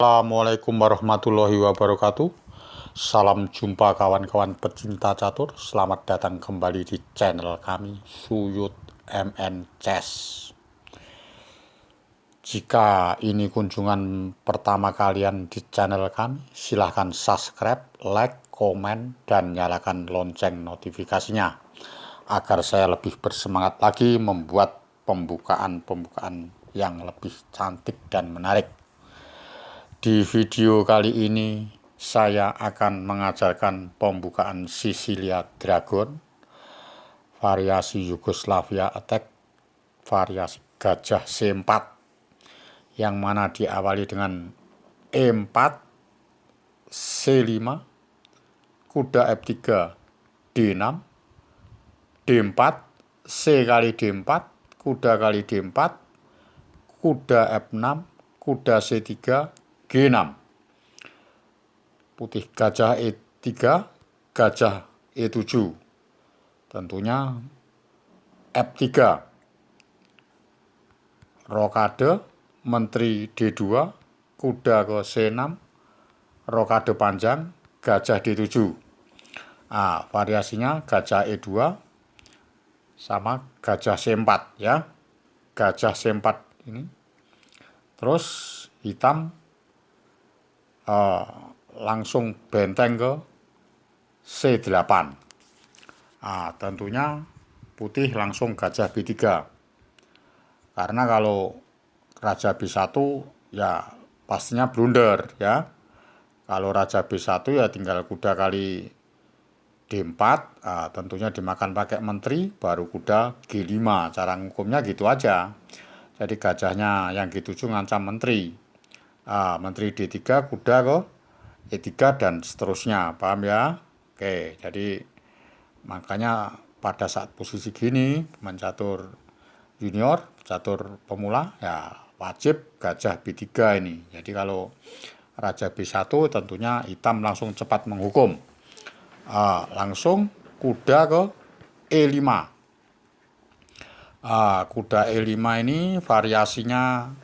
Assalamualaikum warahmatullahi wabarakatuh. Salam jumpa kawan-kawan pecinta catur. Selamat datang kembali di channel kami, Suyut MN Chess. Jika ini kunjungan pertama kalian di channel kami, silahkan subscribe, like, komen, dan nyalakan lonceng notifikasinya agar saya lebih bersemangat lagi membuat pembukaan yang lebih cantik dan menarik. Di video kali ini saya akan mengajarkan pembukaan Sicilia Dragon, variasi Yugoslavia Attack, variasi gajah C4, yang mana diawali dengan E4, C5, kuda F3, D6, D4, C kali D4, kuda kali D4, kuda F6, kuda C3, G6. Putih gajah E3, gajah E7. Tentunya F3. Rokade, menteri D2, kuda ke C6, rokade panjang, gajah D7. Variasinya gajah E2 sama gajah C4 ya. Gajah C4 ini. Terus hitam langsung benteng ke C8. Tentunya putih langsung gajah B3. Karena kalau raja B1 ya pastinya blunder ya. Kalau raja B1 ya tinggal kuda kali D4, tentunya dimakan pakai menteri, baru kuda G5. Cara ngukumnya gitu aja. Jadi gajahnya yang G7 ngancam menteri. Menteri D3, kuda ke E3 dan seterusnya, paham ya? Oke, jadi makanya pada saat posisi gini, pemain catur junior, catur pemula, ya wajib gajah B3 ini. Jadi kalau raja B1 tentunya hitam langsung cepat menghukum. Langsung kuda ke E5. Kuda E5 ini variasinya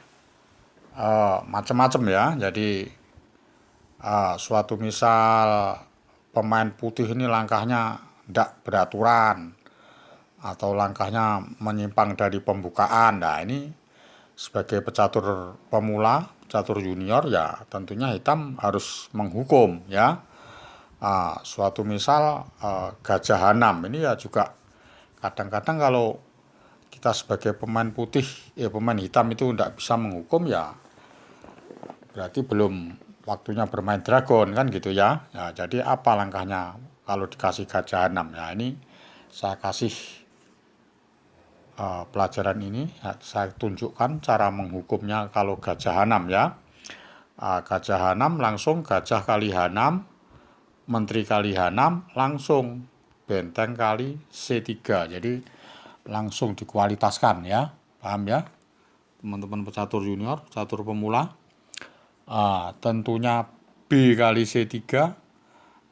macam-macam ya. Jadi suatu misal pemain putih ini langkahnya tidak beraturan atau langkahnya menyimpang dari pembukaan. Nah ini sebagai pecatur pemula, pecatur junior ya tentunya hitam harus menghukum ya. Suatu misal gajah H6 ini ya juga kadang-kadang kalau kita sebagai pemain putih, pemain hitam itu tidak bisa menghukum ya berarti belum waktunya bermain dragon kan gitu ya. Jadi apa langkahnya kalau dikasih gajah 6 ya, ini saya kasih pelajaran ini, saya tunjukkan cara menghukumnya kalau gajah 6 ya. Gajah H6 langsung gajah kali H6, menteri kali H6, langsung benteng kali C3. Jadi langsung dikualitaskan ya, paham ya teman-teman pecatur junior, catur pemula. Tentunya B kali C3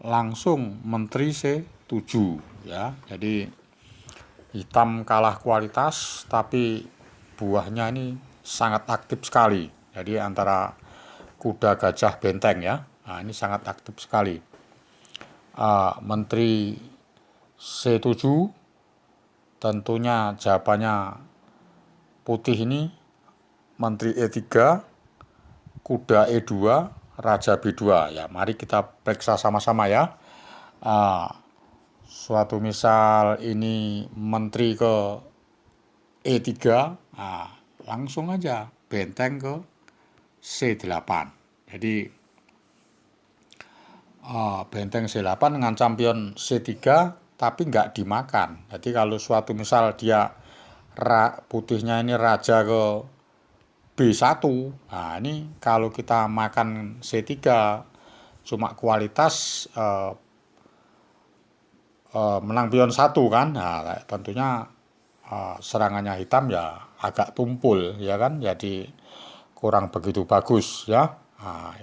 langsung menteri C7 ya. Jadi hitam kalah kualitas tapi buahnya ini sangat aktif sekali. Jadi antara kuda gajah benteng ya. Ini sangat aktif sekali. Menteri C7 tentunya jawabannya putih ini menteri E3, kuda E2, raja B2 ya. Mari kita periksa sama-sama ya. Suatu misal ini menteri ke E3, langsung aja benteng ke C8. Jadi benteng C8 dengan campion C3 tapi nggak dimakan. Jadi kalau suatu misal dia putihnya ini raja ke B1, ini kalau kita makan C3 cuma kualitas menang pion 1 kan. Tentunya serangannya hitam ya agak tumpul ya kan, jadi kurang begitu bagus ya.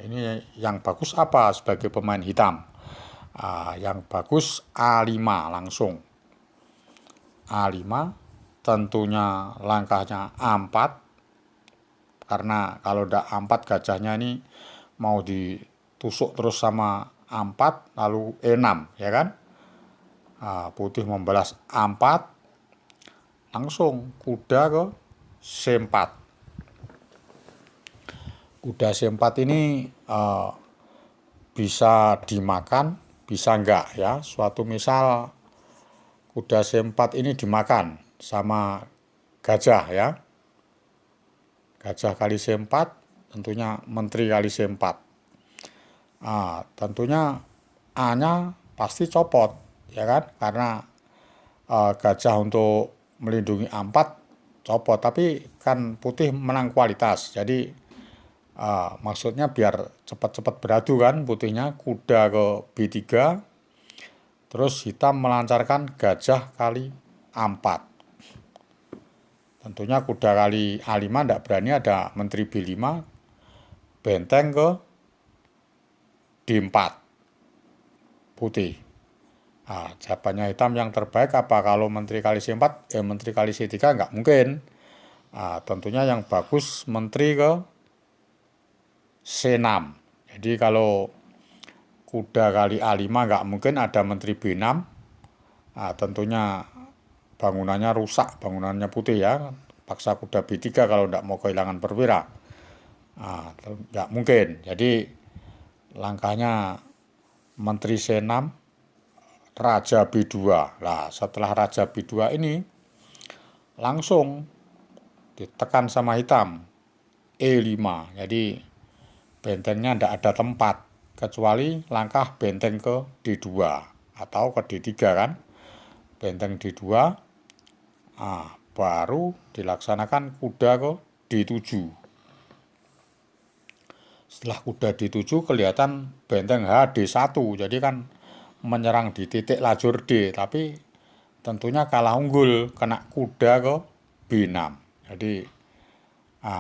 Ini yang bagus apa sebagai pemain hitam? Yang bagus A5 langsung. A5 tentunya langkahnya A4. Karena kalau udah A4 gajahnya ini mau ditusuk terus sama A4 lalu E6 ya kan. Putih membalas A4, langsung kuda ke C4. Kuda C4 ini bisa dimakan, bisa enggak ya. Suatu misal kuda C4 ini dimakan sama gajah ya. Gajah kali C4, tentunya menteri kali C4. Tentunya A-nya pasti copot ya kan, karena gajah untuk melindungi A4 copot, tapi kan putih menang kualitas. Jadi maksudnya biar cepat-cepat beradu kan putihnya, kuda ke B3, terus hitam melancarkan gajah kali A4. Tentunya kuda kali A5 tidak berani, ada menteri B5, benteng ke D4 putih. Jawabannya hitam yang terbaik apa kalau menteri kali C4? Menteri kali C3 nggak mungkin. Tentunya yang bagus menteri ke C6. Jadi kalau kuda kali A5 nggak mungkin ada menteri B6. Tentunya bangunannya rusak, bangunannya putih ya. Paksa kuda B3 kalau tidak mau kehilangan perwira. Nggak mungkin. Jadi langkahnya menteri C6, raja B2. Nah, setelah raja B2 ini langsung ditekan sama hitam E5. Jadi bentengnya tidak ada tempat kecuali langkah benteng ke D2 atau ke D3 kan. Benteng D2, baru dilaksanakan kuda ke D7. Setelah kuda D7 kelihatan benteng H D1, jadi kan menyerang di titik lajur D, tapi tentunya kalah unggul, kena kuda ke B6. Jadi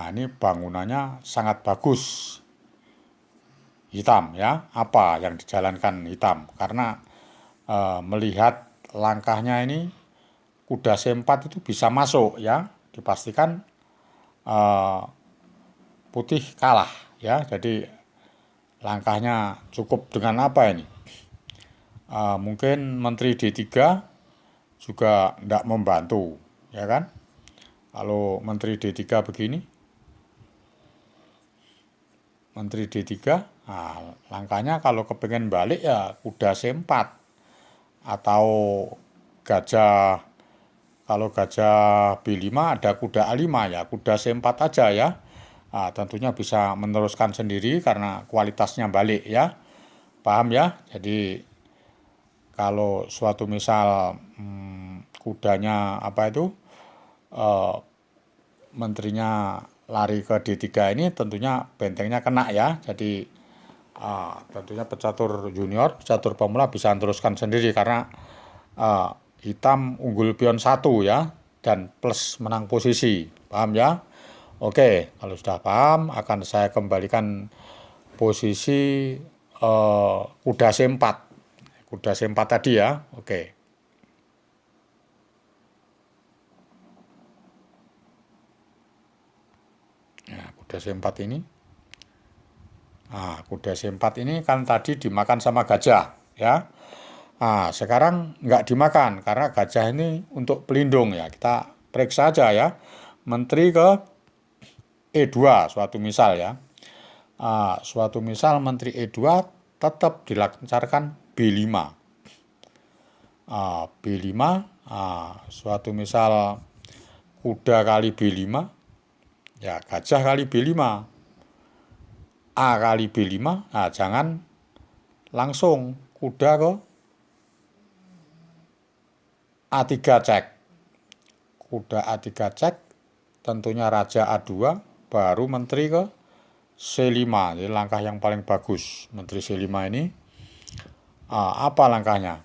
ini bangunannya sangat bagus hitam ya. Apa yang dijalankan hitam? Karena melihat langkahnya ini kuda C4 itu bisa masuk ya, dipastikan putih kalah ya. Jadi langkahnya cukup dengan apa ini? Mungkin menteri D3 juga tidak membantu ya kan. Kalau menteri D3 begini, menteri D3, langkahnya kalau kepengen balik ya kuda C4 atau gajah, kalau gajah B5 ada kuda A5 ya, kuda C4 aja ya. Tentunya bisa meneruskan sendiri karena kualitasnya balik ya. Paham ya? Jadi kalau suatu misal kudanya apa itu menterinya lari ke D3 ini, tentunya bentengnya kena ya. Jadi tentunya pecatur junior, pecatur pemula bisa meneruskan sendiri karena hitam unggul pion 1 ya, dan plus menang posisi. Paham ya? Oke, kalau sudah paham akan saya kembalikan posisi kuda C4. Kuda C4 tadi ya. Oke. Nah, kuda C4 ini. Kuda C4 ini kan tadi dimakan sama gajah ya. Sekarang nggak dimakan karena gajah ini untuk pelindung ya. Kita periksa aja ya. Menteri ke E2 suatu misal ya. Suatu misal menteri E2 tetap dilancarkan B5. B5, suatu misal kuda kali B5, ya gajah kali B5, A kali B5, jangan langsung kuda ke A3 cek. Kuda A3 cek, tentunya raja A2, baru menteri ke C5. Jadi langkah yang paling bagus. Menteri C5 ini, apa langkahnya?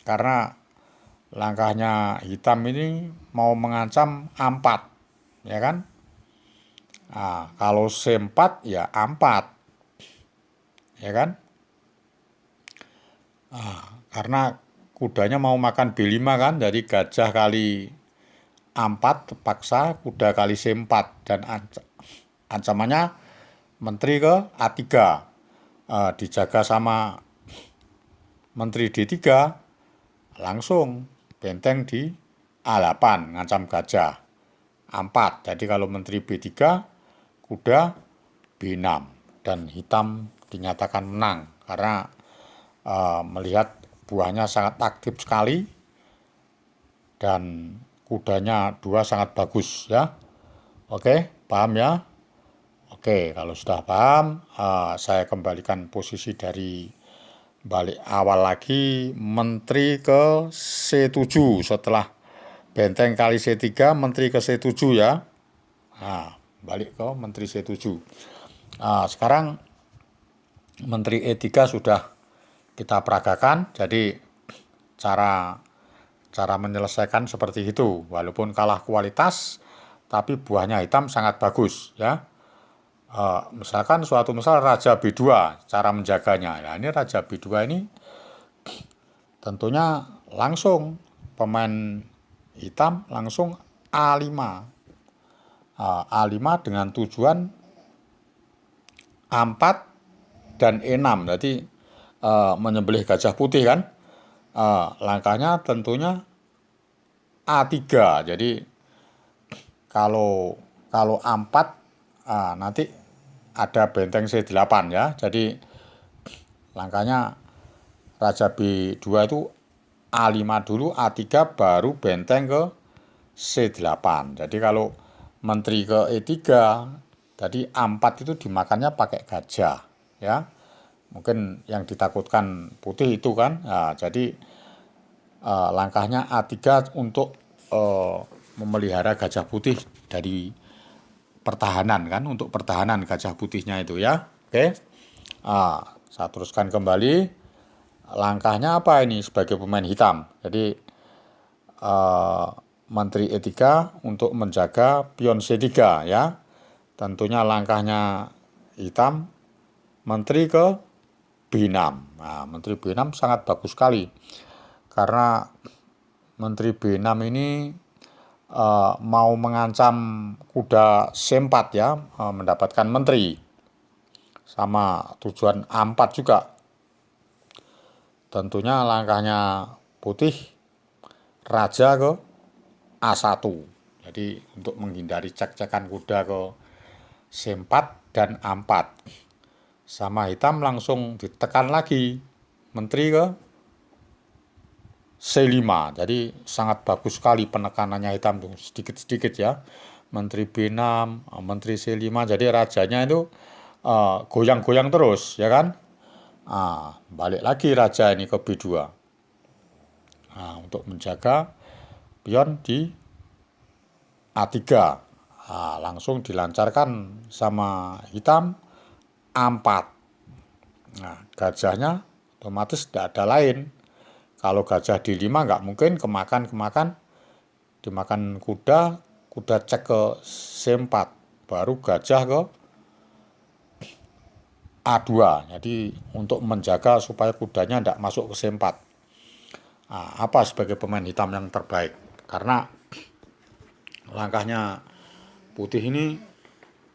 Karena langkahnya hitam ini mau mengancam A4, ya kan? Kalau C4 ya A4, ya kan? Karena kudanya mau makan B5 kan, jadi gajah kali A4 terpaksa kuda kali C4, dan ancamannya menteri ke A3. dijaga sama Menteri D3, langsung benteng di A8, ngancam gajah. A4, jadi kalau Menteri B3, kuda B6, dan hitam dinyatakan menang karena melihat buahnya sangat aktif sekali dan kudanya 2 sangat bagus ya. Oke, paham ya? Oke, kalau sudah paham, saya kembalikan posisi dari balik awal lagi, Menteri ke C7 setelah benteng kali C3, Menteri ke C7 ya. Nah, balik ke Menteri C7. Sekarang Menteri E3 sudah kita peragakan, jadi cara menyelesaikan seperti itu, walaupun kalah kualitas, tapi buahnya hitam sangat bagus ya. Misalkan suatu misal Raja B2, cara menjaganya. Nah, ini Raja B2 ini tentunya langsung pemain hitam langsung A5. A5 dengan tujuan A4 dan E6. Jadi menyembelih gajah putih kan. Langkahnya tentunya A3. Jadi kalau A4 nanti ada benteng C8 ya. Jadi langkahnya Raja B2 itu A5 dulu, A3 baru benteng ke C8. Jadi kalau Menteri ke E3, tadi A4 itu dimakannya pakai gajah ya. Mungkin yang ditakutkan putih itu kan. Nah, jadi langkahnya A3 untuk memelihara gajah putih dari pertahanan kan, untuk pertahanan gajah putihnya itu ya. Oke. Saya teruskan kembali. Langkahnya apa ini sebagai pemain hitam? Jadi Menteri E3 untuk menjaga pion C3 ya. Tentunya langkahnya hitam, Menteri ke B6. Nah, Menteri B6 sangat bagus sekali. Karena Menteri B6 ini mau mengancam kuda C4 ya, mendapatkan menteri. Sama tujuan A4 juga. Tentunya langkahnya putih, Raja ke A1. Jadi untuk menghindari cek-cekan kuda ke C4 dan A4. Sama hitam langsung ditekan lagi, Menteri ke C5. Jadi sangat bagus sekali penekanannya hitam tuh, sedikit-sedikit ya. Menteri B6, Menteri C5, jadi rajanya itu goyang-goyang terus ya kan. Balik lagi raja ini ke B2. Untuk menjaga pion di A3. Langsung dilancarkan sama hitam A4. Nah, gajahnya otomatis tidak ada lain. Kalau gajah di 5 nggak mungkin dimakan kuda cek ke C4, baru gajah ke A2. Jadi untuk menjaga supaya kudanya tidak masuk ke C4. Apa sebagai pemain hitam yang terbaik? Karena langkahnya putih ini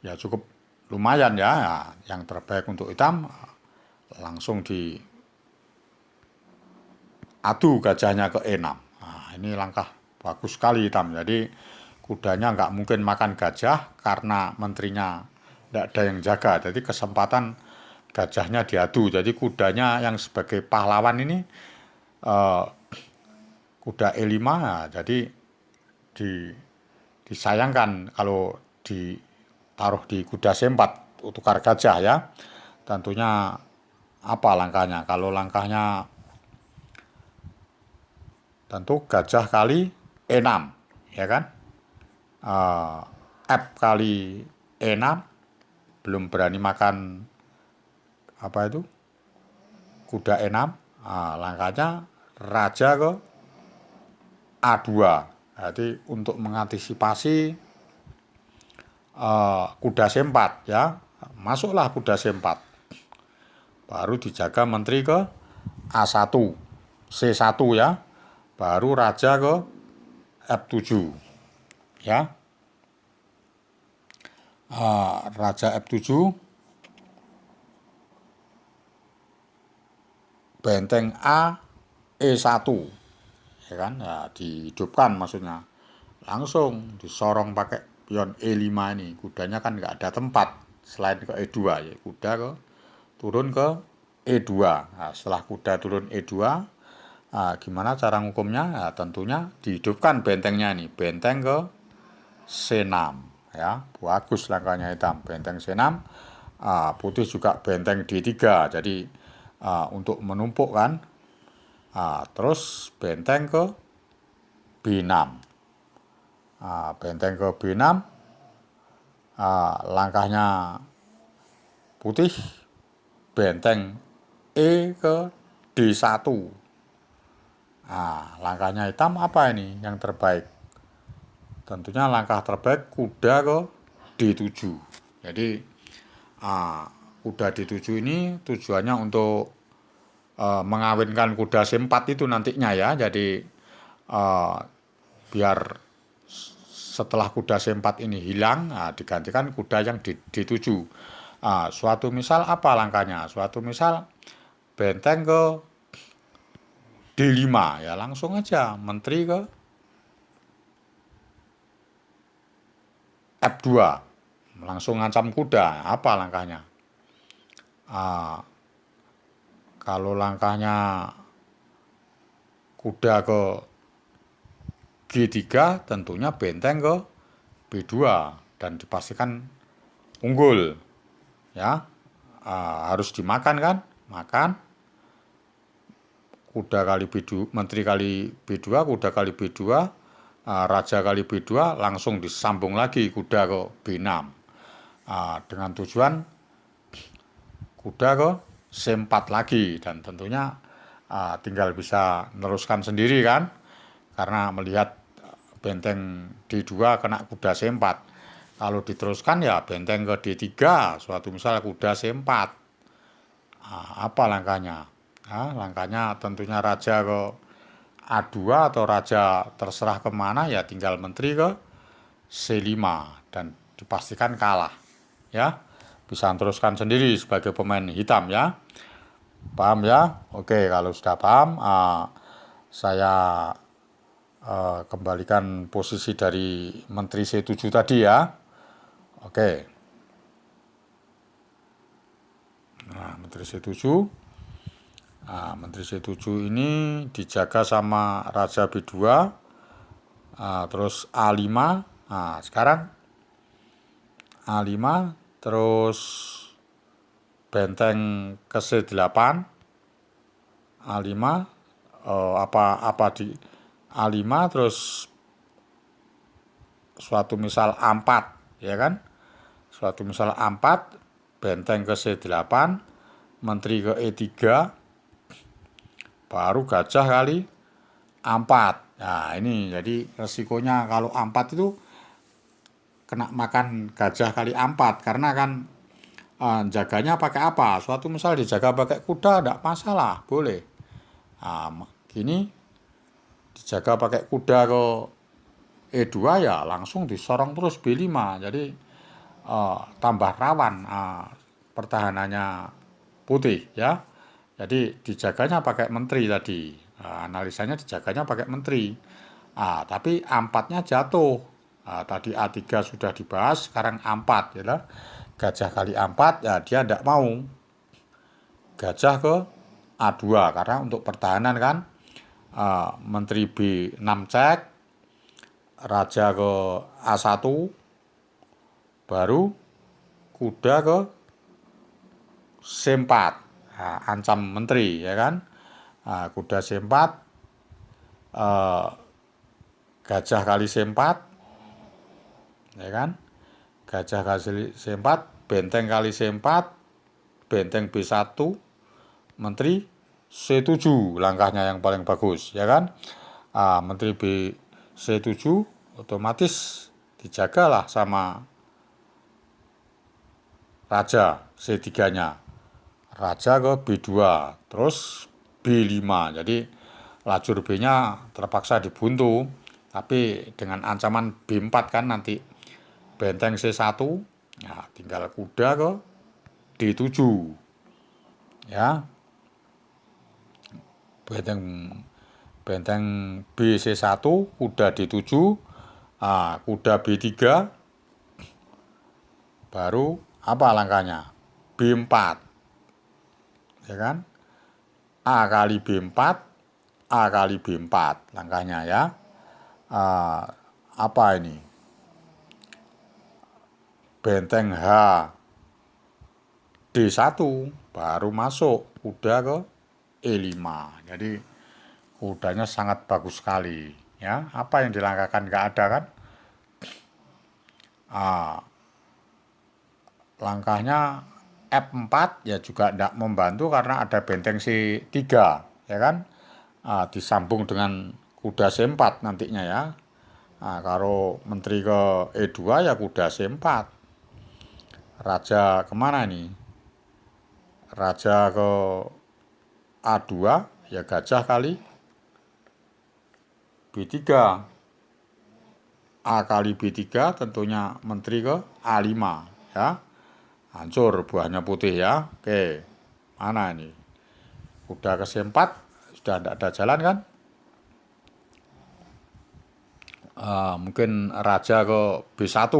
ya cukup lumayan ya. Yang terbaik untuk hitam langsung di adu gajahnya ke E6. Ini langkah bagus sekali hitam. Jadi kudanya nggak mungkin makan gajah karena menterinya tidak ada yang jaga. Jadi kesempatan gajahnya diadu. Jadi kudanya yang sebagai pahlawan ini kuda E5. Jadi disayangkan kalau ditaruh di kuda C4 tukar gajah ya. Tentunya apa langkahnya? Kalau langkahnya tentu gajah kali E6 ya kan. F kali E6, belum berani makan apa itu kuda E6. Langkahnya raja ke A2. Jadi untuk mengantisipasi kuda C4 ya, masuklah kuda C4, baru dijaga menteri ke A1, C1 ya, baru raja ke F7 ya. Raja F7 benteng A E1, ya kan, ya dihidupkan maksudnya, langsung disorong pakai pion E5 ini. Kudanya kan nggak ada tempat selain ke E2, ya kuda turun ke E2. Nah, setelah kuda turun E2, gimana cara ngukumnya? Nah, tentunya dihidupkan bentengnya ini, benteng ke C6, ya. Bagus langkahnya hitam, benteng C6. Putih juga benteng D3. Jadi untuk menumpuk kan. Terus benteng ke B6. Benteng ke B6, langkahnya putih, benteng E ke D1. Langkahnya hitam apa ini yang terbaik? Tentunya langkah terbaik kuda ke D7. Jadi kuda D7 ini tujuannya untuk mengawinkan kuda C4 itu nantinya, ya. Jadi biar setelah kuda C4 ini hilang, digantikan kuda yang D7. Suatu misal apa langkahnya? Suatu misal benteng ke D5, ya langsung aja menteri ke F2, langsung ngancam kuda. Apa langkahnya? Kalau langkahnya kuda ke G3, tentunya benteng ke B2 dan dipastikan unggul, ya. Harus dimakan kan, makan kuda kali B2, menteri kali B2, kuda kali B2, raja kali B2, langsung disambung lagi kuda ke B6, dengan tujuan kuda ke C4 lagi. Dan tentunya tinggal bisa meneruskan sendiri kan, karena melihat benteng D2 kena kuda C4. Kalau diteruskan ya benteng ke D3, suatu misal kuda C4. Apa langkahnya? Langkahnya tentunya raja ke A2 atau raja terserah kemana, ya tinggal menteri ke C5 dan dipastikan kalah, ya. Bisa teruskan sendiri sebagai pemain hitam, ya. Paham ya? Oke, kalau sudah paham, saya kembalikan posisi dari menteri C7 tadi, ya. Oke. Menteri C7. Menteri C7 ini dijaga sama Raja B2, terus A5. Sekarang A5, terus benteng ke C8, A5, apa di A5, terus suatu misal A4, ya kan? Suatu misal A4, benteng ke C8, menteri ke E3, baru gajah kali A4. Nah, ini jadi resikonya kalau A4 itu kena makan gajah kali A4, karena kan jaganya pakai apa? Suatu misal dijaga pakai kuda, tidak masalah, boleh. Gini dijaga pakai kuda ke E2, ya langsung disorong terus B5. Jadi tambah rawan pertahanannya putih, ya. Jadi dijaganya pakai menteri tadi. Analisanya dijaganya pakai menteri. Tapi A4-nya jatuh. Tadi A3 sudah dibahas, sekarang A4, ya. Gajah kali A4, ya dia tidak mau. Gajah ke A2 karena untuk pertahanan kan. Menteri B6 cek, raja ke A1, baru kuda ke C4, ancam menteri, ya kan. Kuda C4, gajah kali C4, ya kan. Gajah kali C4, benteng kali C4, benteng B1, menteri C7, langkahnya yang paling bagus, ya kan. Menteri C7 otomatis dijagalah sama raja C3-nya. Raja ke B2, terus B5. Jadi lajur B-nya terpaksa dibuntu, tapi dengan ancaman B4 kan nanti benteng C1, ya tinggal kuda ke D7, ya. benteng benteng BC1, kuda D7, kuda B3, baru apa langkahnya? B4, ya kan? A kali B4, A kali B4 langkahnya ya. Apa ini? Benteng H D1 baru masuk kuda ke E5. Jadi kudanya sangat bagus sekali ya. Apa yang dilangkahkan nggak ada kan? Langkahnya F4 ya juga tidak membantu karena ada benteng C3 ya kan. Disambung dengan kuda C4 nantinya ya. Kalau menteri ke E2 ya kuda C4. Raja kemana nih? Raja ke A2 ya gajah kali B3. A kali B3 tentunya menteri ke A5 ya. Hancur buahnya putih ya. Oke, mana ini? Kuda ke C4 sudah tidak ada jalan kan? Mungkin raja ke B1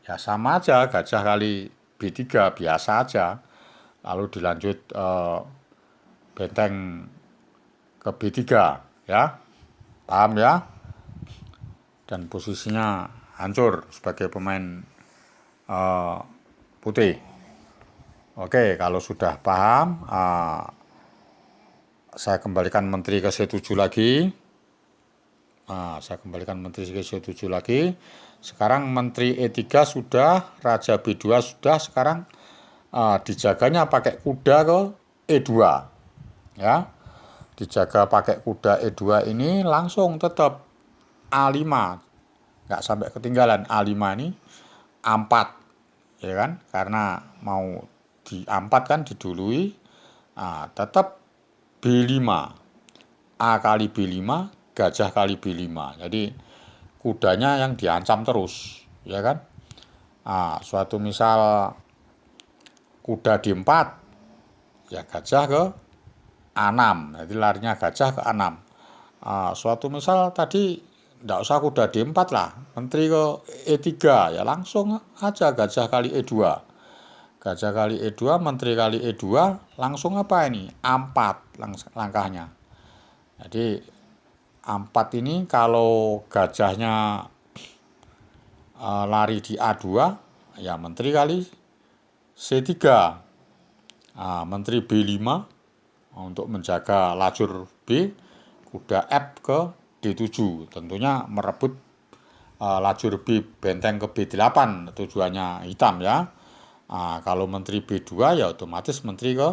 ya sama aja, gajah kali B3 biasa aja. Lalu dilanjut benteng ke B3 ya, paham ya? Dan posisinya hancur sebagai pemain putih. Oke, kalau sudah paham, saya kembalikan menteri ke C7 lagi. Saya kembalikan menteri ke C7 lagi. Sekarang menteri E3 sudah, raja B2 sudah. Sekarang dijaganya pakai kuda ke E2 ya. Dijaga pakai kuda E2 ini langsung tetap A5, nggak sampai ketinggalan. A5 ini A4 ya kan, karena mau di A4 kan didului. Tetap B5, A kali B5, gajah kali B5. Jadi kudanya yang diancam terus ya kan. Suatu misal kuda D4 ya gajah ke A6, jadi larinya gajah ke A6. Suatu misal tadi tidak usah kuda D4 lah, menteri ke E3 ya langsung aja gajah kali E2. Gajah kali E2, menteri kali E2, langsung apa ini? A4 langkahnya. Jadi A4 ini kalau gajahnya lari di A2 ya menteri kali C3. Menteri B5 untuk menjaga lajur B, kuda F ke D7, tentunya merebut lajur B, benteng ke B8, tujuannya hitam ya. Kalau menteri B2 ya otomatis menteri ke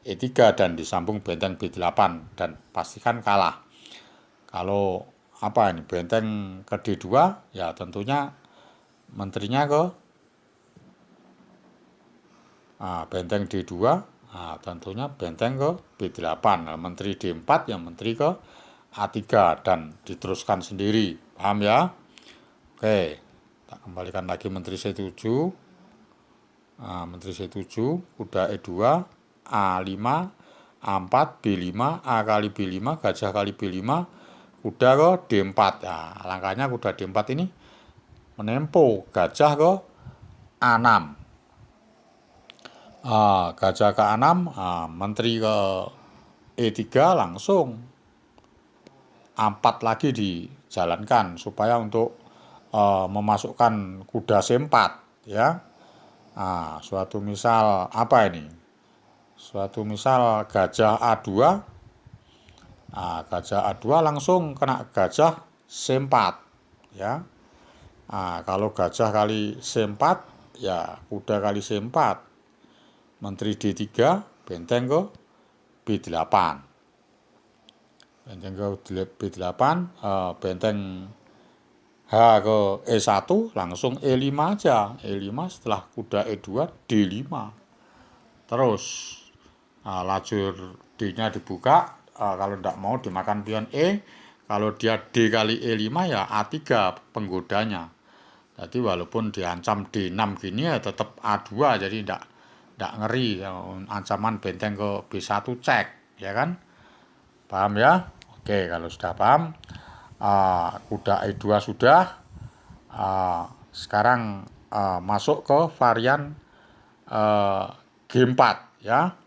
E3 dan disambung benteng B8 dan pastikan kalah. Kalau apa ini benteng ke D2 ya tentunya menterinya ke benteng D2, tentunya benteng ke B8. Menteri D4 yang menteri ke A3 dan diteruskan sendiri. Paham ya? Oke, kita kembalikan lagi menteri C7. Menteri C7, kuda E2, A5, A4, B5, A kali B5, gajah kali B5, kuda ke D4. Langkahnya kuda D4 ini menempo gajah ke A6. Gajah ke A6, menteri ke E3 langsung A4 lagi dijalankan supaya untuk memasukkan kuda C4 ya. Suatu misal apa ini? Suatu misal gajah A2, gajah A2 langsung kena gajah C4 ya. Kalau gajah kali C4 ya kuda kali C4. Menteri D3, benteng ke B8. Benteng ke B8, benteng H ke E1, langsung E5 aja. E5 setelah kuda E2, D5. Terus lajur D-nya dibuka, kalau tidak mau dimakan pion E. Kalau dia D kali E5 ya A3 penggodanya. Jadi walaupun diancam D6 gini ya tetap A2, jadi tidak ngeri. Ancaman benteng ke B1 cek ya kan. Paham ya? Oke, kalau sudah paham, kuda E2 sudah. Sekarang masuk ke varian G4 ya.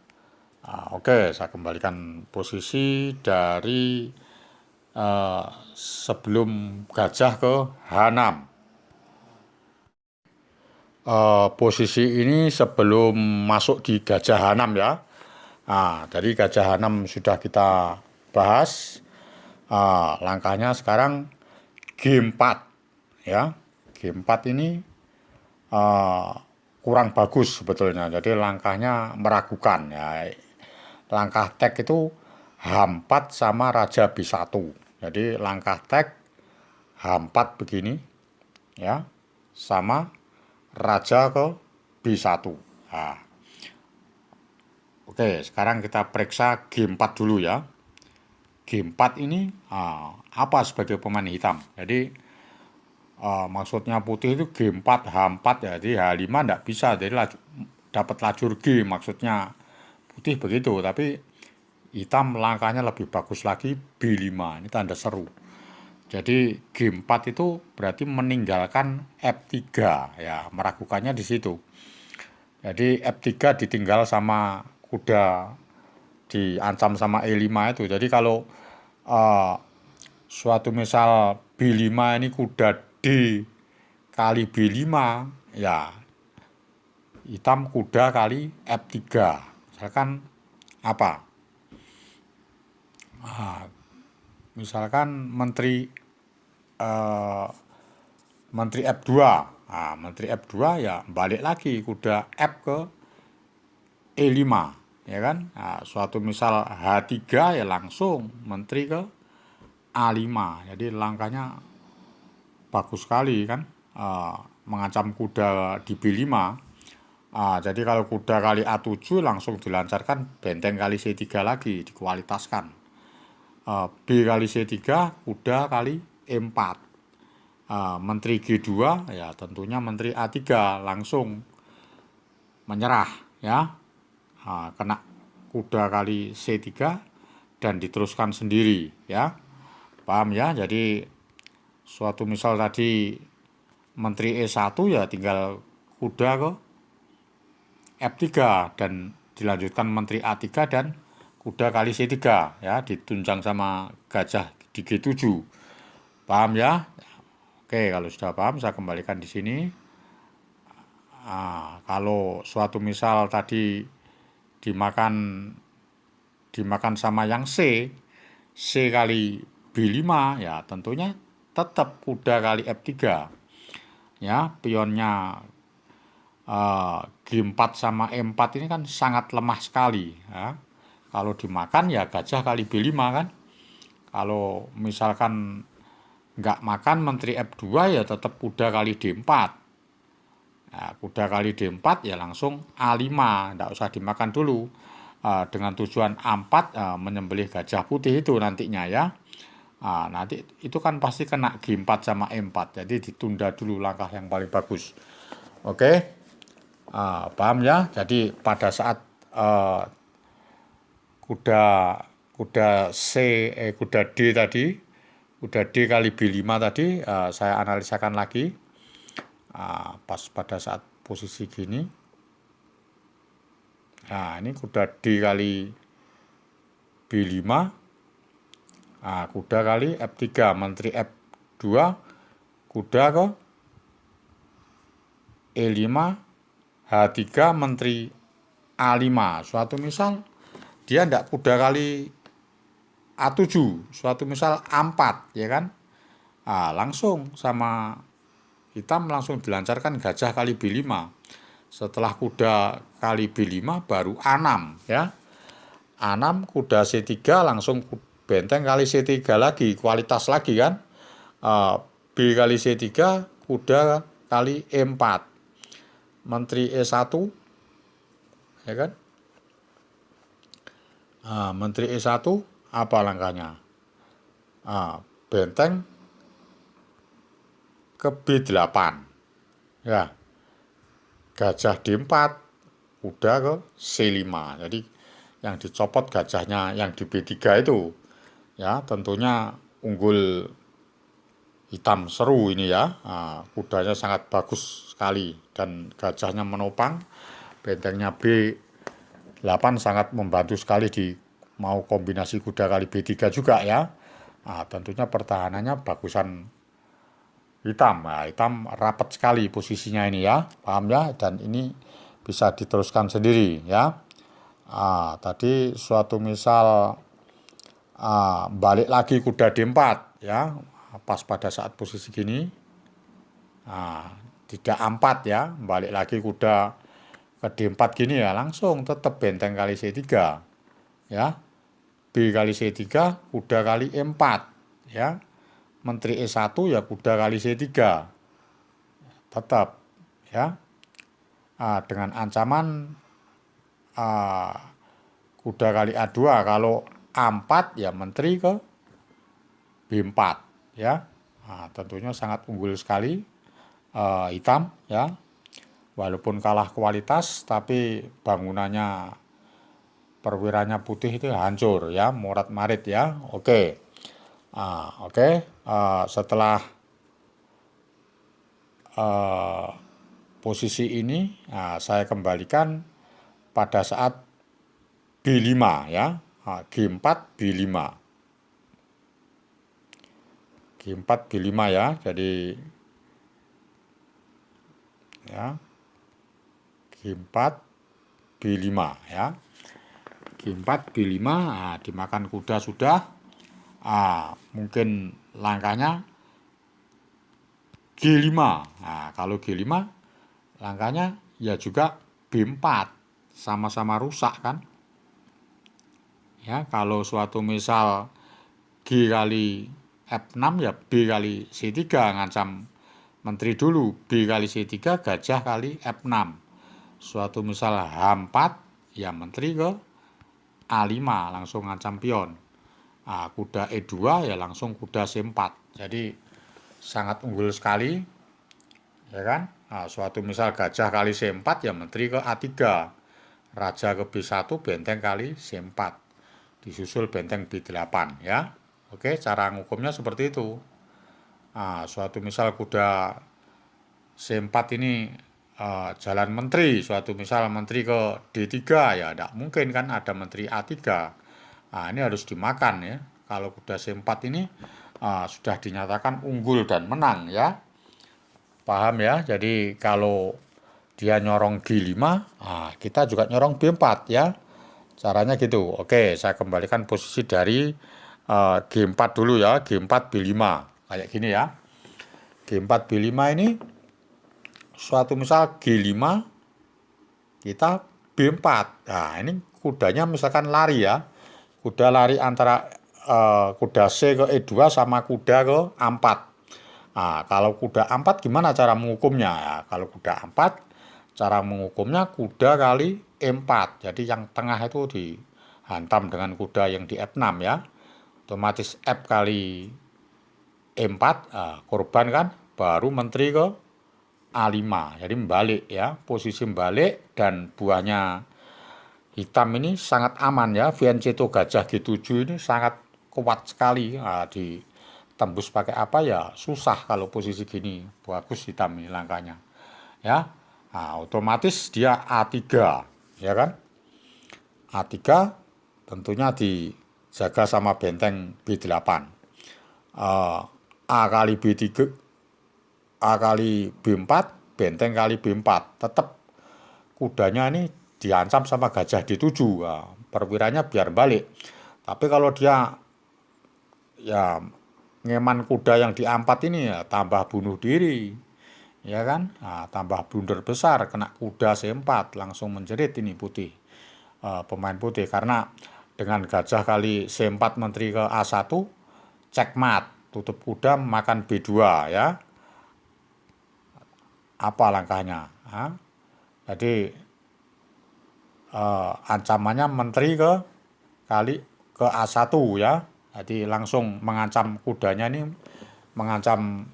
Oke, saya kembalikan posisi dari sebelum gajah ke H6. Posisi ini sebelum masuk di gajah H6 ya. Dari gajah H6 sudah kita bahas. Langkahnya sekarang G4 ya. G4 ini kurang bagus sebetulnya. Jadi langkahnya meragukan ya. Langkah tek itu H4 sama Raja B1. Jadi langkah tek H4 begini ya, sama Raja ke B1. Nah, oke, sekarang kita periksa G4 dulu ya. G4 ini apa sebagai pemain hitam? Jadi maksudnya putih itu G4, H4 ya, jadi H5 tidak bisa, jadi dapat lajur G, maksudnya putih begitu, tapi hitam langkahnya lebih bagus lagi B5, ini tanda seru. Jadi G4 itu berarti meninggalkan F3 ya, meragukannya di situ. Jadi F3 ditinggal sama kuda, diancam sama E5 itu. Jadi kalau suatu misal B5 ini kuda D kali B5 ya, hitam kuda kali F3. Misalkan apa? Misalkan menteri F2. Menteri F2 ya balik lagi kuda F ke E5 ya kan. Suatu misal H3 ya langsung menteri ke A5. Jadi langkahnya bagus sekali kan, mengancam kuda di B5. Jadi kalau kuda kali A7 langsung dilancarkan benteng kali C3 lagi, dikualitaskan. B kali C3, kuda kali E4. Menteri G2 ya tentunya menteri A3 langsung menyerah ya. Kena kuda kali C3 dan diteruskan sendiri ya. Paham ya? Jadi suatu misal tadi menteri E1 ya tinggal kuda ke F3 dan dilanjutkan menteri A3 dan kuda kali C3 ya, ditunjang sama gajah di G7. Paham ya? Oke, kalau sudah paham saya kembalikan di sini. Kalau suatu misal tadi dimakan sama yang C kali B5 ya tentunya tetap kuda kali F3 ya, pionnya G4 sama E4 ini kan sangat lemah sekali ya. Kalau dimakan ya gajah kali B5 kan. Kalau misalkan nggak makan menteri F2 ya tetap kuda kali D4. Nah, kuda kali D4 ya langsung A5, nggak usah dimakan dulu. Dengan tujuan A4 menyembelih gajah putih itu nantinya ya. Nanti itu kan pasti kena G4 sama E4, jadi ditunda dulu langkah yang paling bagus. Oke, paham ya? Jadi pada saat kuda D tadi, kuda D kali B5 tadi saya analisakan lagi. Pas pada saat posisi gini, ini kuda D kali B5, kuda kali F3, menteri F2, kuda ke E5, H3, menteri A5. Suatu misal dia ndak kuda kali A7, suatu misal A4 ya kan. Langsung sama hitam langsung dilancarkan gajah kali B5. Setelah kuda kali B5 baru A6 ya. A6 kuda C3 langsung benteng kali C3 lagi, kualitas lagi kan. B kali C3 kuda kali E4. Menteri E1 ya kan. Menteri E1 apa langkahnya? Benteng ke B8 ya, gajah D4, kuda ke C5. Jadi yang dicopot gajahnya yang di B3 itu. Ya, tentunya unggul hitam seru ini ya. Kudanya sangat bagus sekali dan gajahnya menopang. Bentengnya B8 sangat membantu sekali di mau kombinasi kuda kali B3 juga ya. Tentunya pertahanannya bagusan hitam. Hitam rapat sekali posisinya ini ya. Paham ya? Dan ini bisa diteruskan sendiri ya. Tadi suatu misal balik lagi kuda D4 ya. Pas pada saat posisi gini. Tidak A4 ya. Balik lagi kuda ke D4 gini ya. Langsung tetap benteng kali C3 ya. B kali C3 kuda kali E4 ya. Menteri E1 ya kuda kali C3 tetap ya. Dengan ancaman kuda kali A2 kalau A4 ya menteri ke B4 ya. Tentunya sangat unggul sekali hitam ya. Walaupun kalah kualitas tapi bangunannya perwiranya putih itu hancur ya, morat marit ya. Oke. Setelah posisi ini saya kembalikan pada saat B5 ya. G4 B5. G4 B5 ya. Jadi ya G4 B5 ya. G4 B5 dimakan kuda sudah. Mungkin langkahnya G5. Kalau G5 langkahnya ya juga B4. Sama-sama rusak kan. Ya, kalau suatu misal G kali F6 ya B kali C3 ngancam menteri dulu. B kali C3 gajah kali F6. Suatu misal H4 ya menteri ke A5 langsung ngancam pion. Kuda E2 ya langsung kuda C4. Jadi sangat unggul sekali. Ya kan? Suatu misal gajah kali C4 ya menteri ke A3. Raja ke B1 benteng kali C4. Disusul benteng B8 ya. Oke, cara ngukumnya seperti itu. Suatu misal kuda C4 ini jalan menteri, suatu misal menteri ke D3 ya tidak mungkin kan ada menteri A3. Ini harus dimakan ya. Kalau kuda C4 ini sudah dinyatakan unggul dan menang ya. Paham ya? Jadi kalau dia nyorong G5, kita juga nyorong B4 ya. Caranya gitu. Oke, saya kembalikan posisi dari G4 dulu ya. G4 B5. Kayak gini ya. G4 B5 ini suatu misal G5 kita B4. Ini kudanya misalkan lari ya. Kuda lari antara kuda C ke E2 sama kuda ke A4. Kalau kuda A4 gimana cara menghukumnya? Ya, kalau kuda A4 cara menghukumnya kuda kali E4. Jadi yang tengah itu dihantam dengan kuda yang di F6 ya. Otomatis F kali E4 korban kan baru menteri ke A5. Jadi membalik ya. Posisi membalik dan buahnya hitam ini sangat aman ya. Fianchetto gajah G7 ini sangat kuat sekali. Ditembus pakai apa ya susah kalau posisi gini. Bagus hitam ini langkahnya ya. Otomatis dia A3 ya kan. A3 tentunya dijaga sama benteng B8. A kali B3 A kali B4 benteng kali B4 tetap kudanya ini diancam sama gajah D7. Perwiranya biar balik. Tapi kalau dia ya ngeman kuda yang di A4 ini ya tambah bunuh diri. Ya kan? Tambah blunder besar kena kuda C4 langsung menjerit ini putih. Pemain putih karena dengan gajah kali C4 menteri ke A1 checkmate, tutup kuda makan B2 ya. Apa langkahnya? Jadi ancamannya menteri ke kali ke A1 ya. Jadi langsung mengancam kudanya ini mengancam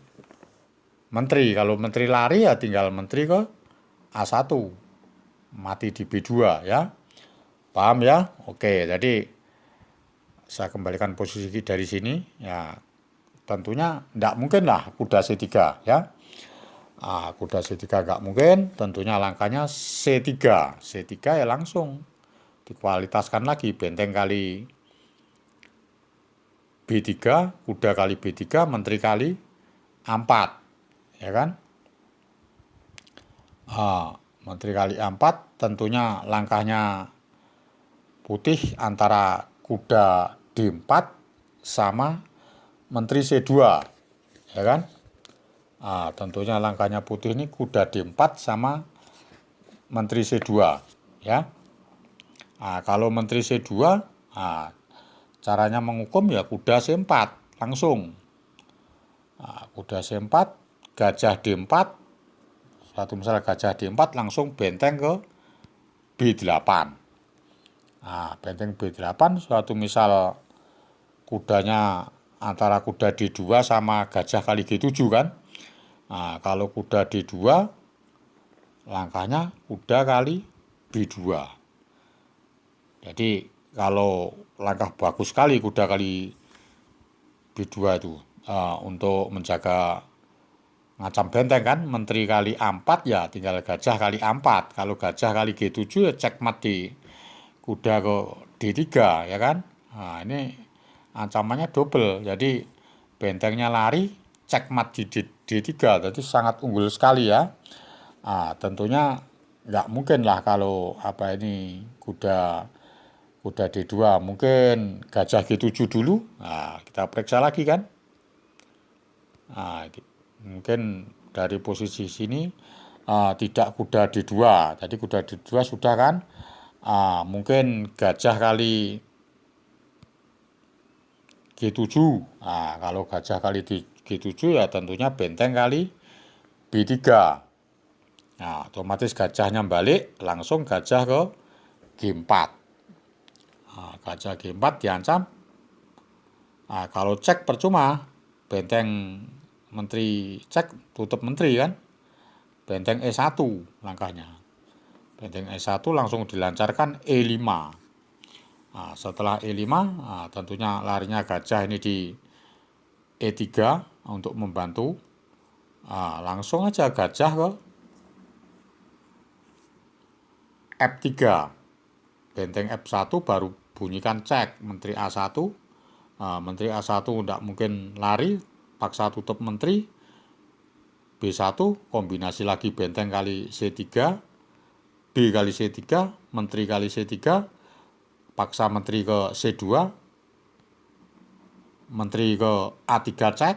menteri. Kalau menteri lari ya tinggal menteri ke A1. Mati di B2 ya. Paham ya? Oke, jadi saya kembalikan posisi dari sini, ya tentunya tidak mungkin lah kuda C3 ya. Kuda C3 nggak mungkin, tentunya langkahnya C3. C3 ya langsung dikualitaskan lagi, benteng kali B3, kuda kali B3, menteri kali A4, ya kan? Menteri kali A4, tentunya langkahnya putih antara kuda D4 sama menteri C2, ya kan? Tentunya langkahnya putih ini kuda D4 sama menteri C2, ya. Kalau menteri C2, caranya menghukum ya kuda C4 langsung. Kuda C4, gajah D4, suatu misal gajah D4 langsung benteng ke B8. Benteng B8, suatu misal kudanya antara kuda D2 sama gajah kali G7 kan. Kalau kuda D2, langkahnya kuda kali B2. Jadi kalau langkah bagus sekali kuda kali B2 itu untuk menjaga ngacam benteng kan, menteri kali A4 ya tinggal gajah kali A4. Kalau gajah kali G7 ya cekmat di kuda ke D3 ya kan. Ini ancamannya double. Jadi bentengnya lari, cekmat di D3. Jadi sangat unggul sekali ya. Tentunya nggak mungkin lah kalau kuda D2, mungkin gajah G7 dulu. Kita periksa lagi kan. Mungkin dari posisi sini tidak kuda D2. Tadi kuda D2 sudah kan. Mungkin gajah kali G7. Kalau gajah kali G7 ya tentunya benteng kali B3. Otomatis gajahnya balik, langsung gajah ke G4. Gajah G4 diancam. Kalau cek percuma, benteng menteri cek, tutup menteri kan. Benteng E1 langkahnya. Benteng E1 langsung dilancarkan E5. Setelah E5, tentunya larinya gajah ini di E3 untuk membantu. Langsung aja gajah ke F3. Benteng F1 baru bunyikan cek menteri A1. Menteri A1 tidak mungkin lari, paksa tutup menteri. B1 kombinasi lagi benteng kali C3, B kali C3, menteri kali C3, paksa menteri ke C2, menteri ke A3 cek,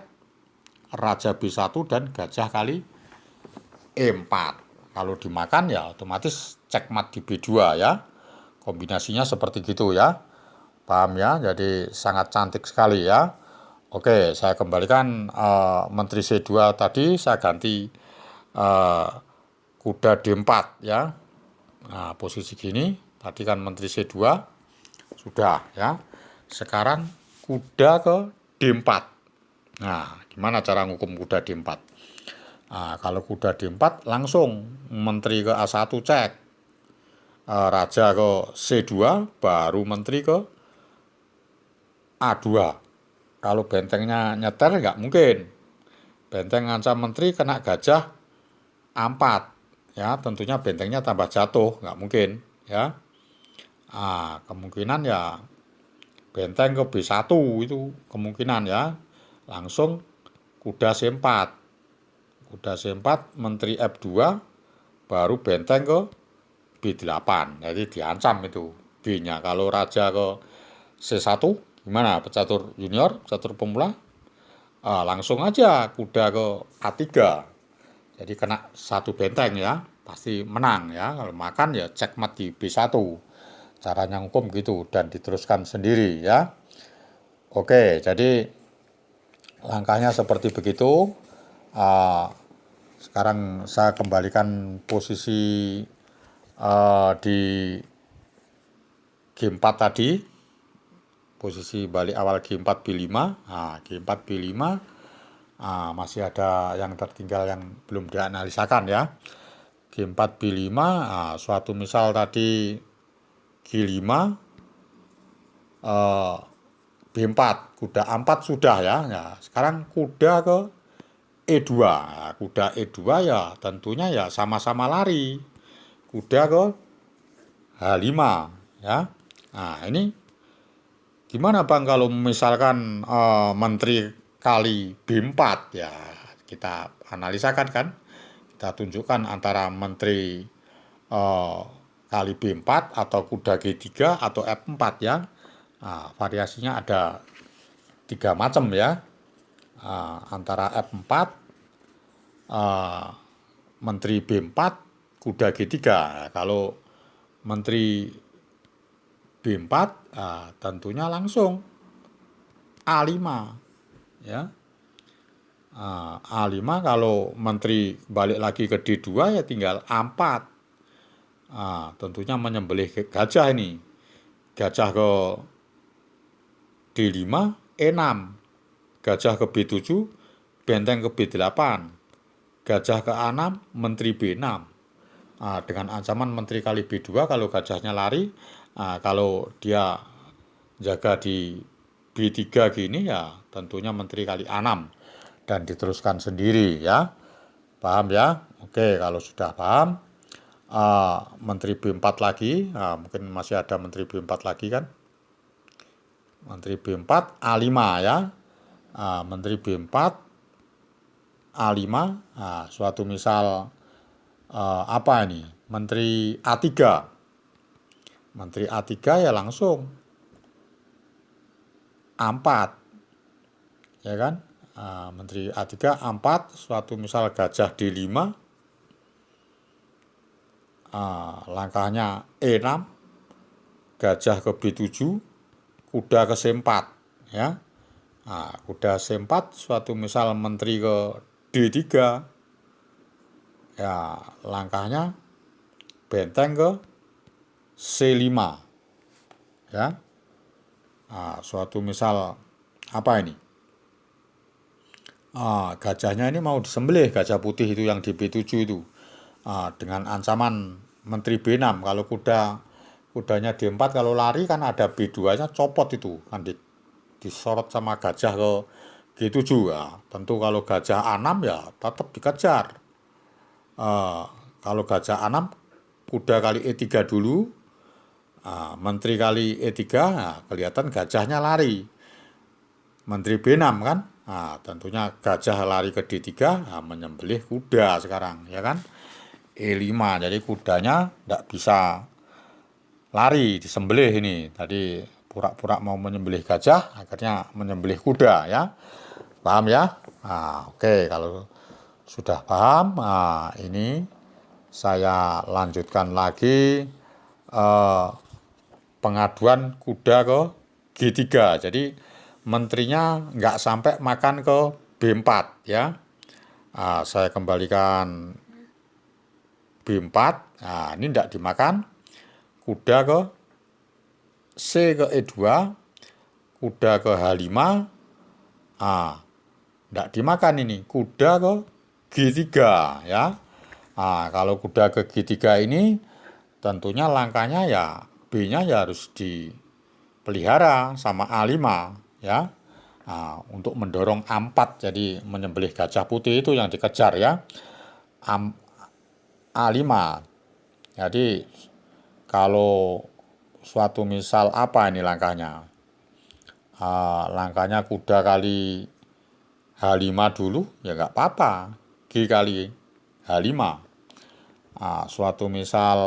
raja B1 dan gajah kali E4. Kalau dimakan ya otomatis cekmat di B2 ya. Kombinasinya seperti gitu ya. Paham ya? Jadi sangat cantik sekali ya. Oke, saya kembalikan menteri C2 tadi saya ganti kuda D4 ya. Posisi gini, tadi kan menteri C2 sudah ya. Sekarang kuda ke D4. Gimana cara ngukum kuda D4? Kalau kuda D4 langsung menteri ke A1 cek. Raja ke C2 baru menteri ke A2. Kalau bentengnya nyeter nggak mungkin. Benteng ngancam menteri kena gajah A4. Ya, tentunya bentengnya tambah jatuh, nggak mungkin ya. Kemungkinan ya benteng ke B1 itu kemungkinan ya. Langsung kuda C4. Kuda C4 menteri F2 baru benteng ke B8. Jadi diancam itu B-nya. Kalau raja ke C1 gimana? Pecatur junior, pecatur pemula? Langsung aja kuda ke A3. Jadi kena satu benteng ya, pasti menang ya. Kalau makan ya cekmat di B1. Caranya hukum gitu dan diteruskan sendiri ya. Oke, jadi langkahnya seperti begitu. Sekarang saya kembalikan posisi di G4 tadi. Posisi balik awal G4 B5. G4 B5 masih ada yang tertinggal yang belum dianalisakan ya. G4 B5, suatu misal tadi G5, B4, kuda A4 sudah ya. Ya, sekarang kuda ke E2. Nah, kuda E2 ya tentunya ya sama-sama lari. Kuda ke H5 ya. Nah, ini gimana Bang kalau misalkan menteri kali B4 ya, kita analisakan kan. Kita tunjukkan antara menteri eh, kali B4 atau kuda G3 atau F4 ya. Nah, variasinya ada 3 macam ya. Antara F4, menteri B4, kuda G3. Nah, kalau menteri B4 tentunya langsung A5 ya. A5 kalau menteri balik lagi ke D2 ya tinggal A4. Tentunya menyembelih gajah ini. Gajah ke D5, E6. Gajah ke B7, benteng ke B8. Gajah ke A6, menteri B6. Dengan ancaman menteri kali B2 kalau gajahnya lari. Kalau dia jaga di B3 gini ya tentunya menteri kali A6 dan diteruskan sendiri ya. Paham ya? Oke, kalau sudah paham, menteri B4 lagi, mungkin masih ada menteri B4 lagi kan? Menteri B4 A5 ya. Menteri B4 A5, suatu misal apa ini? Menteri A3. Menteri A3 ya langsung A4 ya kan. Menteri A3 A4, suatu misal gajah D5, langkahnya E6, gajah ke B7, kuda ke C4 ya. Kuda C4, suatu misal menteri ke D3 ya, langkahnya benteng ke C5 ya. Suatu misal apa ini? Gajahnya ini mau disembelih, gajah putih itu yang di B7 itu. Dengan ancaman menteri B6. Kalau kudanya D4 kalau lari kan ada B2-nya copot itu kan disorot sama gajah ke G7 ya. Tentu kalau gajah A6 ya tetap dikejar. Kalau gajah A6 kuda kali E3 dulu, menteri kali E3, kelihatan gajahnya lari. Menteri B6 kan, tentunya gajah lari ke D3, menyembelih kuda sekarang ya kan. E5, jadi kudanya tidak bisa lari, disembelih ini. Tadi pura-pura mau menyembelih gajah, akhirnya menyembelih kuda ya. Paham ya? Oke, kalau sudah paham, ini saya lanjutkan lagi pengaduan kuda ke G3. Jadi menterinya nggak sampai makan ke B4 ya. Saya kembalikan B4. Ini tidak dimakan. Kuda ke C ke E2, kuda ke H5. Tidak dimakan ini. Kuda ke G3 ya. Kalau kuda ke G3 ini tentunya langkahnya ya B-nya ya harus dipelihara sama A5 ya. Untuk mendorong A4, jadi menyembelih gajah putih itu yang dikejar ya. A5. Jadi kalau suatu misal apa ini langkahnya? Langkahnya kuda kali H5 dulu ya nggak apa-apa. G kali H5. Suatu misal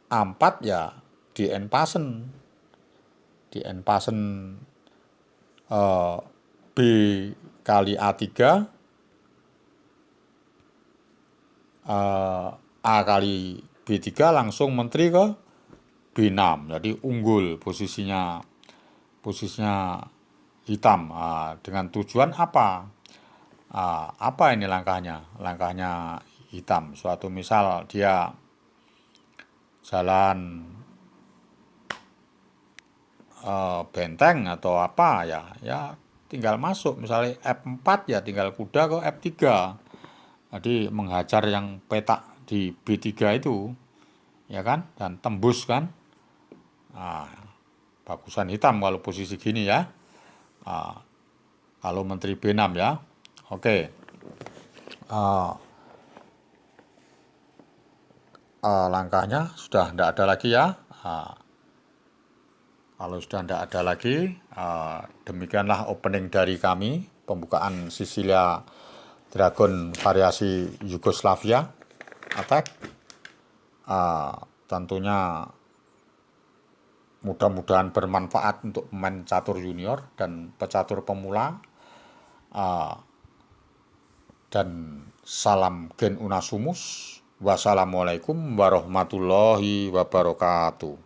A4 ya DN pasen. DN pasen B kali A3, A kali B3 langsung menteri ke B6. Jadi unggul posisinya hitam. Dengan tujuan apa? Apa ini langkahnya? Langkahnya hitam. Suatu misal dia jalan benteng atau apa ya tinggal masuk. Misalnya F4 ya tinggal kuda ke F3. Jadi menghajar yang petak di B3 itu ya kan, dan tembus kan. bagusan hitam kalau posisi gini ya. Kalau Menteri B6 ya. Oke. Langkahnya sudah tidak ada lagi ya. Kalau sudah tidak ada lagi, demikianlah opening dari kami, pembukaan Sicilia Dragon variasi Yugoslavia Attack. Tentunya mudah-mudahan bermanfaat untuk pemain catur junior dan pecatur pemula. Dan salam Gen Unasumus. Wassalamualaikum warahmatullahi wabarakatuh.